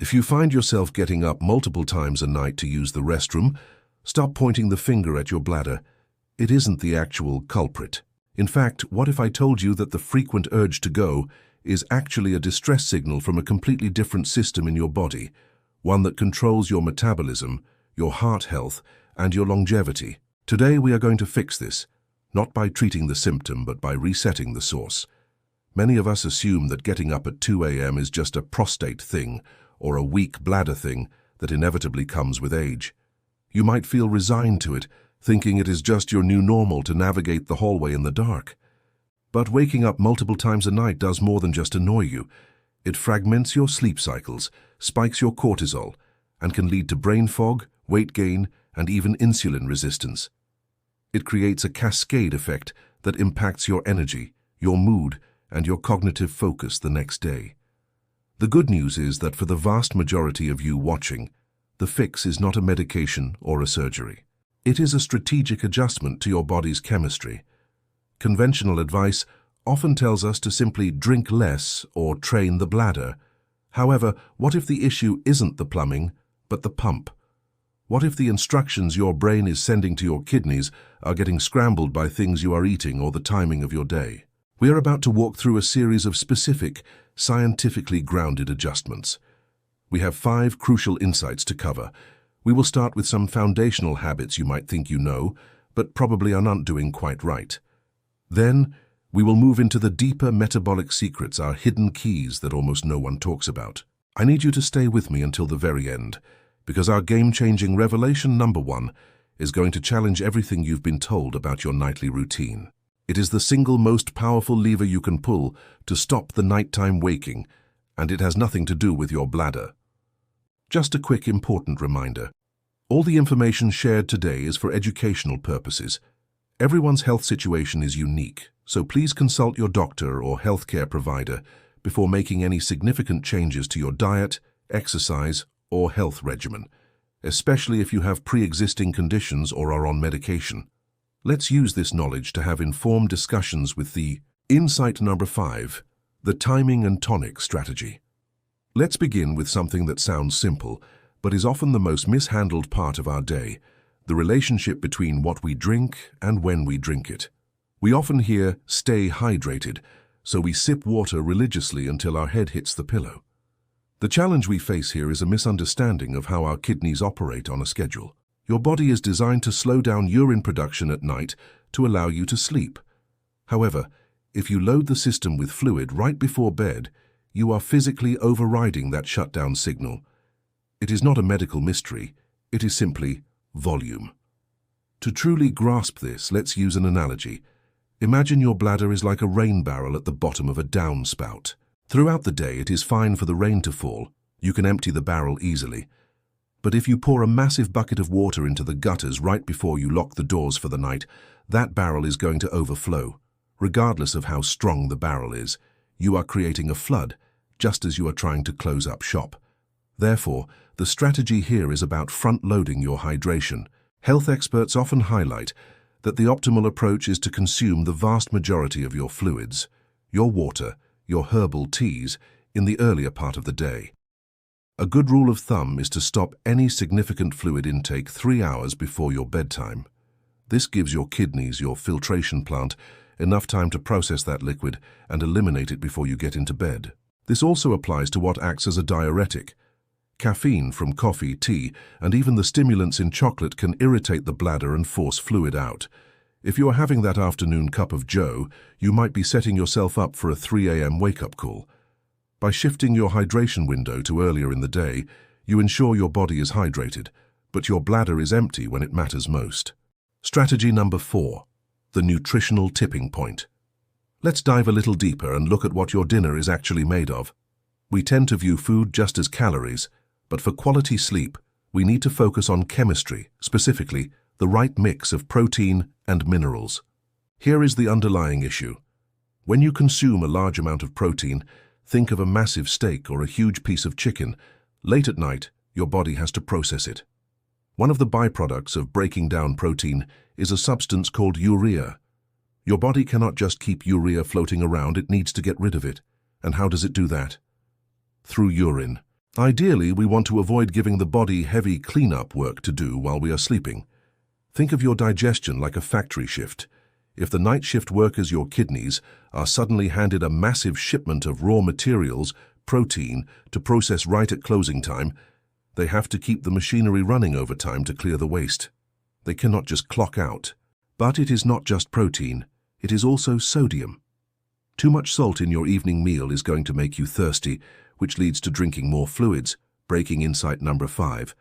If you find yourself getting up multiple times a night to use the restroom, stop pointing the finger at your bladder. It isn't the actual culprit. In fact, what if I told you that the frequent urge to go is actually a distress signal from a completely different system in your body, one that controls your metabolism, your heart health, and your longevity? Today we are going to fix this, not by treating the symptom, but by resetting the source. Many of us assume that getting up at 2 a.m. is just a prostate thing or a weak bladder thing that inevitably comes with age. You might feel resigned to it, thinking it is just your new normal to navigate the hallway in the dark. But waking up multiple times a night does more than just annoy you. It fragments your sleep cycles, spikes your cortisol, and can lead to brain fog, weight gain, and even insulin resistance. It creates a cascade effect that impacts your energy, your mood, and your cognitive focus the next day. The good news is that for the vast majority of you watching, the fix is not a medication or a surgery. It is a strategic adjustment to your body's chemistry. Conventional advice often tells us to simply drink less or train the bladder. However, what if the issue isn't the plumbing, but the pump? What if the instructions your brain is sending to your kidneys are getting scrambled by things you are eating or the timing of your day? We are about to walk through a series of specific, scientifically grounded adjustments. We have 5 crucial insights to cover. We will start with some foundational habits you might think you know, but probably are not doing quite right. Then, we will move into the deeper metabolic secrets, our hidden keys that almost no one talks about. I need you to stay with me until the very end, because our game-changing revelation number 1 is going to challenge everything you've been told about your nightly routine. It is the single most powerful lever you can pull to stop the nighttime waking, and it has nothing to do with your bladder. Just a quick important reminder. All the information shared today is for educational purposes. Everyone's health situation is unique, so please consult your doctor or healthcare provider before making any significant changes to your diet, exercise, or health regimen, especially if you have pre-existing conditions or are on medication. Let's use this knowledge to have informed discussions with the insight number 5, the timing and tonic strategy. Let's begin with something that sounds simple, but is often the most mishandled part of our day, the relationship between what we drink and when we drink it. We often hear, "stay hydrated," so we sip water religiously until our head hits the pillow. The challenge we face here is a misunderstanding of how our kidneys operate on a schedule. Your body is designed to slow down urine production at night to allow you to sleep. However, if you load the system with fluid right before bed, you are physically overriding that shutdown signal. It is not a medical mystery, it is simply volume. To truly grasp this, let's use an analogy. Imagine your bladder is like a rain barrel at the bottom of a downspout. Throughout the day, it is fine for the rain to fall. You can empty the barrel easily. But if you pour a massive bucket of water into the gutters right before you lock the doors for the night, that barrel is going to overflow. Regardless of how strong the barrel is, you are creating a flood, just as you are trying to close up shop. Therefore, the strategy here is about front-loading your hydration. Health experts often highlight that the optimal approach is to consume the vast majority of your fluids, your water, your herbal teas, in the earlier part of the day. A good rule of thumb is to stop any significant fluid intake 3 hours before your bedtime. This gives your kidneys, your filtration plant, enough time to process that liquid and eliminate it before you get into bed. This also applies to what acts as a diuretic. Caffeine from coffee, tea, and even the stimulants in chocolate can irritate the bladder and force fluid out. If you are having that afternoon cup of joe, you might be setting yourself up for a 3 a.m. wake-up call. By shifting your hydration window to earlier in the day, you ensure your body is hydrated, but your bladder is empty when it matters most. Strategy number 4, the nutritional tipping point. Let's dive a little deeper and look at what your dinner is actually made of. We tend to view food just as calories, but for quality sleep, we need to focus on chemistry, specifically the right mix of protein and minerals. Here is the underlying issue. When you consume a large amount of protein, think of a massive steak or a huge piece of chicken. Late at night, your body has to process it. One of the byproducts of breaking down protein is a substance called urea. Your body cannot just keep urea floating around, it needs to get rid of it. And how does it do that? Through urine. Ideally, we want to avoid giving the body heavy cleanup work to do while we are sleeping. Think of your digestion like a factory shift. If the night shift workers, your kidneys, are suddenly handed a massive shipment of raw materials, protein, to process right at closing time, they have to keep the machinery running over time to clear the waste. They cannot just clock out. But it is not just protein, it is also sodium. Too much salt in your evening meal is going to make you thirsty, which leads to drinking more fluids, breaking insight number 5.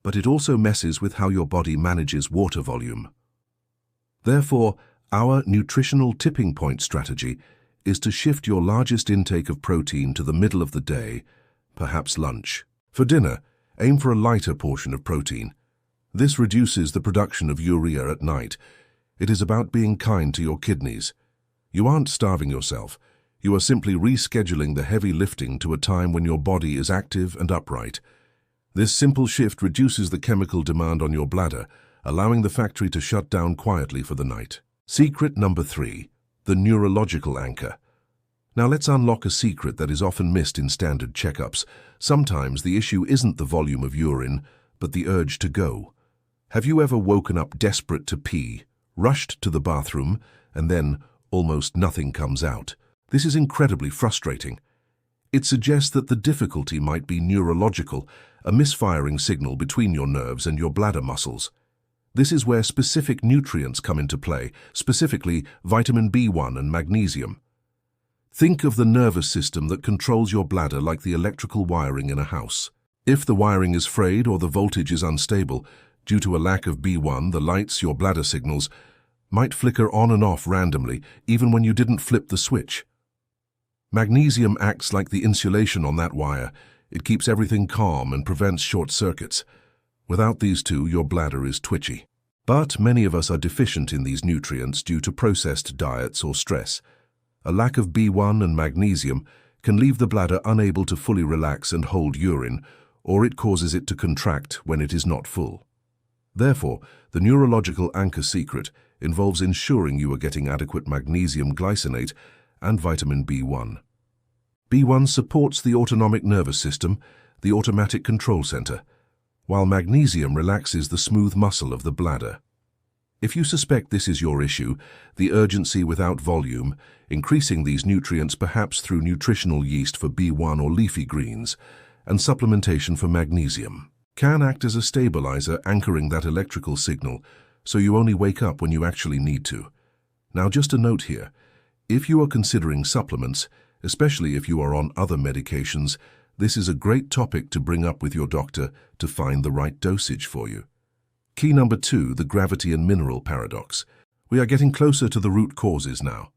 But it also messes with how your body manages water volume. Therefore, our nutritional tipping point strategy is to shift your largest intake of protein to the middle of the day, perhaps lunch. For dinner, aim for a lighter portion of protein. This reduces the production of urea at night. It is about being kind to your kidneys. You aren't starving yourself. You are simply rescheduling the heavy lifting to a time when your body is active and upright. This simple shift reduces the chemical demand on your bladder, allowing the factory to shut down quietly for the night. Secret number 3, the neurological anchor. Now let's unlock a secret that is often missed in standard checkups. Sometimes the issue isn't the volume of urine, but the urge to go. Have you ever woken up desperate to pee, rushed to the bathroom, and then almost nothing comes out? This is incredibly frustrating. It suggests that the difficulty might be neurological, a misfiring signal between your nerves and your bladder muscles. This is where specific nutrients come into play, specifically vitamin B1 and magnesium. Think of the nervous system that controls your bladder like the electrical wiring in a house. If the wiring is frayed or the voltage is unstable, due to a lack of B1, the lights your bladder signals might flicker on and off randomly, even when you didn't flip the switch. Magnesium acts like the insulation on that wire. It keeps everything calm and prevents short circuits. Without these two, your bladder is twitchy. But many of us are deficient in these nutrients due to processed diets or stress. A lack of B1 and magnesium can leave the bladder unable to fully relax and hold urine, or it causes it to contract when it is not full. Therefore, the neurological anchor secret involves ensuring you are getting adequate magnesium glycinate and vitamin B1. B1 supports the autonomic nervous system, the automatic control center, while magnesium relaxes the smooth muscle of the bladder. If you suspect this is your issue, the urgency without volume, increasing these nutrients perhaps through nutritional yeast for B1 or leafy greens, and supplementation for magnesium, can act as a stabilizer anchoring that electrical signal, so you only wake up when you actually need to. Now just a note here, if you are considering supplements, especially if you are on other medications, this is a great topic to bring up with your doctor to find the right dosage for you. Key number 2, the gravity and mineral paradox. We are getting closer to the root causes now.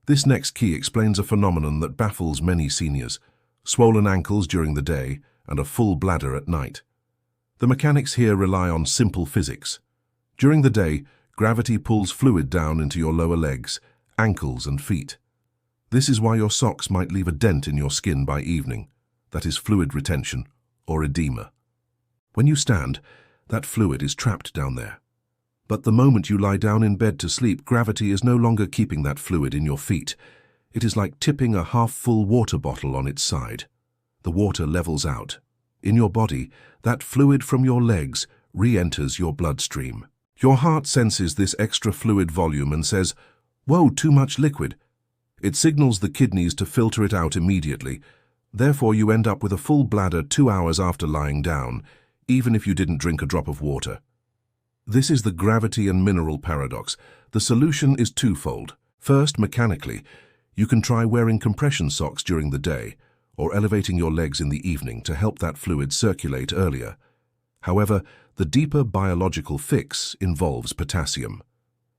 This next key explains a phenomenon that baffles many seniors: swollen ankles during the day and a full bladder at night. The mechanics here rely on simple physics. During the day, gravity pulls fluid down into your lower legs, ankles and feet. This is why your socks might leave a dent in your skin by evening. That is fluid retention or edema. When you stand, that fluid is trapped down there. But the moment you lie down in bed to sleep, gravity is no longer keeping that fluid in your feet. It is like tipping a half-full water bottle on its side. The water levels out. In your body, that fluid from your legs re-enters your bloodstream. Your heart senses this extra fluid volume and says, "Whoa, too much liquid." It signals the kidneys to filter it out immediately. Therefore, you end up with a full bladder 2 hours after lying down, even if you didn't drink a drop of water. This is the gravity and mineral paradox. The solution is twofold. First, mechanically, you can try wearing compression socks during the day or elevating your legs in the evening to help that fluid circulate earlier. However, the deeper biological fix involves potassium.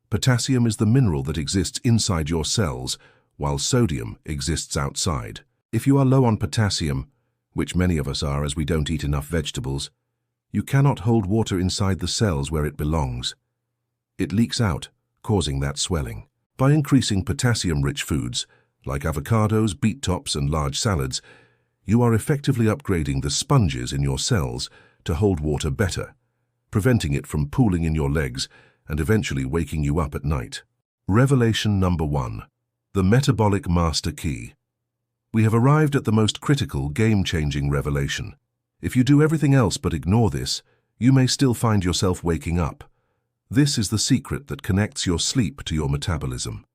Potassium is the mineral that exists inside your cells, while sodium exists outside. If you are low on potassium, which many of us are as we don't eat enough vegetables, you cannot hold water inside the cells where it belongs. It leaks out, causing that swelling. By increasing potassium-rich foods, like avocados, beet tops, and large salads, you are effectively upgrading the sponges in your cells to hold water better, preventing it from pooling in your legs and eventually waking you up at night. Revelation number 1. The metabolic master key. We have arrived at the most critical, game-changing revelation. If you do everything else but ignore this, you may still find yourself waking up. This is the secret that connects your sleep to your metabolism.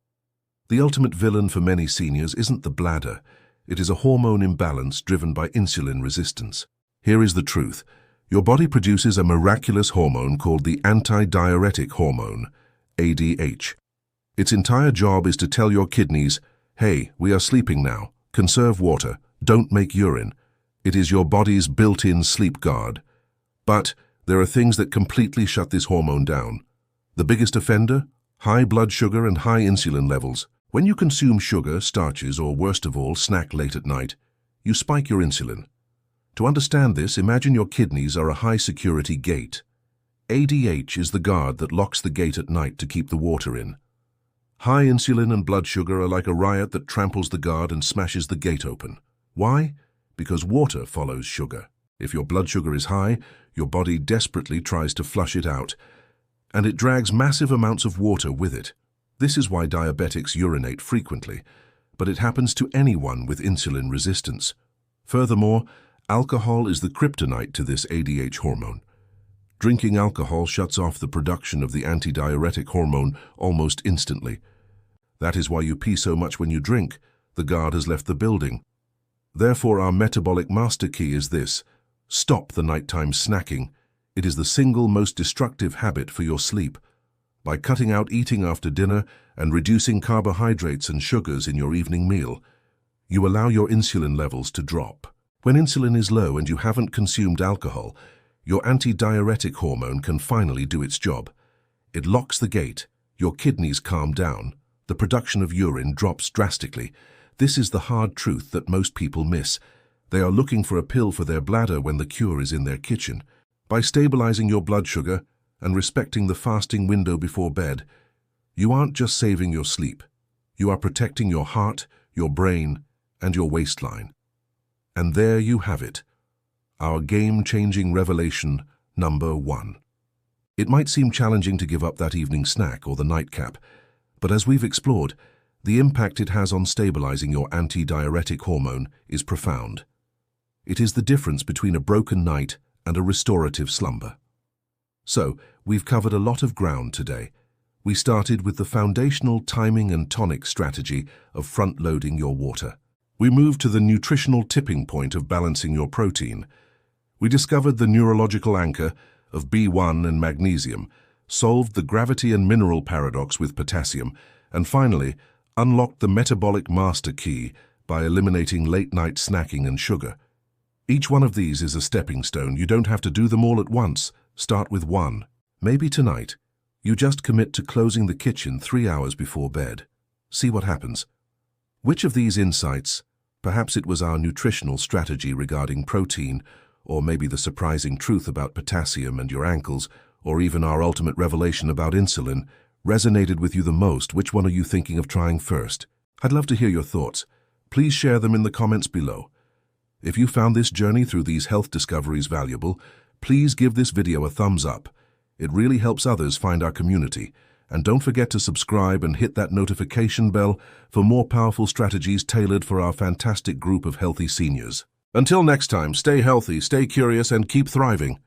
The ultimate villain for many seniors isn't the bladder. It is a hormone imbalance driven by insulin resistance. Here is the truth. Your body produces a miraculous hormone called the Anti-Diuretic Hormone, ADH. Its entire job is to tell your kidneys, hey, we are sleeping now. Conserve water. Don't make urine. It is your body's built-in sleep guard. But there are things that completely shut this hormone down. The biggest offender? High blood sugar and high insulin levels. When you consume sugar, starches, or worst of all, snack late at night, you spike your insulin. To understand this, imagine your kidneys are a high-security gate. ADH is the guard that locks the gate at night to keep the water in. High insulin and blood sugar are like a riot that tramples the guard and smashes the gate open. Why? Because water follows sugar. If your blood sugar is high, your body desperately tries to flush it out, and it drags massive amounts of water with it. This is why diabetics urinate frequently, but it happens to anyone with insulin resistance. Furthermore, alcohol is the kryptonite to this ADH hormone. Drinking alcohol shuts off the production of the anti-diuretic hormone almost instantly. That is why you pee so much when you drink. The guard has left the building. Therefore, our metabolic master key is this: stop the nighttime snacking. It is the single most destructive habit for your sleep. By cutting out eating after dinner and reducing carbohydrates and sugars in your evening meal, you allow your insulin levels to drop. When insulin is low and you haven't consumed alcohol, your anti-diuretic hormone can finally do its job. It locks the gate, your kidneys calm down, the production of urine drops drastically. This is the hard truth that most people miss. They are looking for a pill for their bladder when the cure is in their kitchen. By stabilizing your blood sugar and respecting the fasting window before bed, you aren't just saving your sleep. You are protecting your heart, your brain, and your waistline. And there you have it, our game-changing revelation number 1. It might seem challenging to give up that evening snack or the nightcap, but as we've explored, the impact it has on stabilizing your anti-diuretic hormone is profound. It is the difference between a broken night and a restorative slumber. So, we've covered a lot of ground today. We started with the foundational timing and tonic strategy of front-loading your water. We moved to the nutritional tipping point of balancing your protein. We discovered the neurological anchor of B1 and magnesium, solved the gravity and mineral paradox with potassium, and finally, unlocked the metabolic master key by eliminating late-night snacking and sugar. Each one of these is a stepping stone. You don't have to do them all at once. Start with one. Maybe tonight, you just commit to closing the kitchen 3 hours before bed. See what happens. Which of these insights, perhaps it was our nutritional strategy regarding protein, or maybe the surprising truth about potassium and your ankles, or even our ultimate revelation about insulin, resonated with you the most? Which one are you thinking of trying first? I'd love to hear your thoughts. Please share them in the comments below. If you found this journey through these health discoveries valuable, please give this video a thumbs up. It really helps others find our community. And don't forget to subscribe and hit that notification bell for more powerful strategies tailored for our fantastic group of healthy seniors. Until next time, stay healthy, stay curious, and keep thriving.